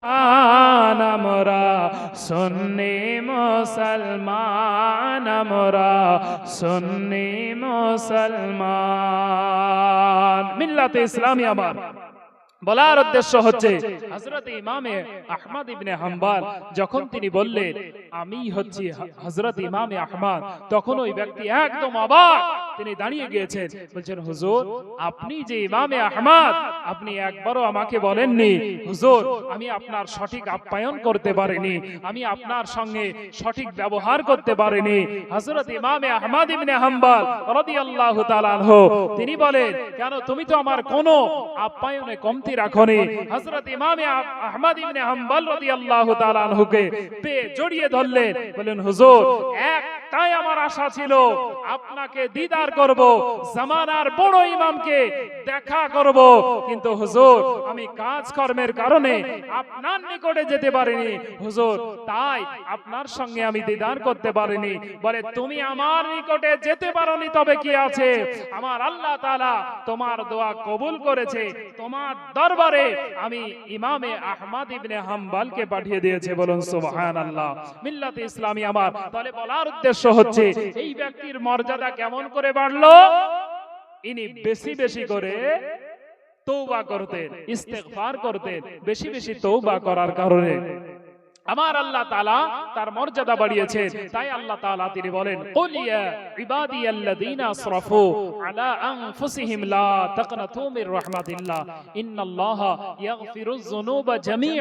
আমরা সুন্নি মুসলমান, আমরা সুন্নি মুসলমান। মিল্লাতে ইসলামী আমার বলার উদ্দেশ্য হচ্ছে হযরত ইমামে আহমদ ইবনে হাম্বল যখন তিনি বললেন আমি হচ্ছি হযরত ইমামে আহমদ, তখন ওই ব্যক্তি একদম অবাক, তিনি দাঁড়িয়ে গিয়েছেন, বলছেন হুজুর আপনি যে ইমামে আহমদ, আপনি একবারও আমাকে বলেননি হুজুর আমি আপনার সঠিক আপ্যায়ন করতে পারিনি, আমি আপনার সঙ্গে সঠিক ব্যবহার করতে পারিনি। হযরত ইমামে আহমদ ইবনে হাম্বল রাদিয়াল্লাহু তাআলা আনহু তিনি বলেন কেন তুমি তো আমার কোনো আপ্যায়নে কমতি রাখনি। হযরত ইমামে আহমদ ইবনে হাম্বল রাদিয়াল্লাহু তাআলা আনহুকে পেয়ে জড়িয়ে ধরলেন, বলেন হুজুর একটাই আমার আশা ছিল আপনাকে দিদার করব, জামানার বড় ইমামকে দেখা করব, কিন্তু হুজুর আমি কাজকর্মের কারণে আপনার নিকটে যেতে পারিনি হুজুর, তাই আপনার সঙ্গে আমি দিদার করতে পারিনি। বলে তুমি আমার নিকটে যেতে পারোনি তবে কি আছে, আমার আল্লাহ তাআলা তোমার দোয়া কবুল করেছে, তোমার দরবারে আমি ইমামে আহমদ ইবনে হাম্বলকে পাঠিয়ে দিয়েছে। বলুন সুবহানাল্লাহ। মিল্লাতে ইসলামী আমার তাহলে বলার উদ্দেশ্য হচ্ছে এই ব্যক্তির মর্যাদা কেমন করে বাড়লো, ইনি বেশি বেশি করে তওবা করতেন, ইস্তেগফার করতেন, বেশি বেশি তওবা করার কারণে আমার আল্লাহ তাআলা তার মর্যাদা বাড়িয়েছেন। তাই আল্লাহ তাআলা তিনি বলেন কুল ইয়া ইবাদিয়াল্লাযীনা আসরাফু আলা আনফুসিহিম লা তাকনাতু মির রাহমাতিল্লাহ ইন্নাল্লাহা ইয়াগফিরুয যুনুবা জামিআ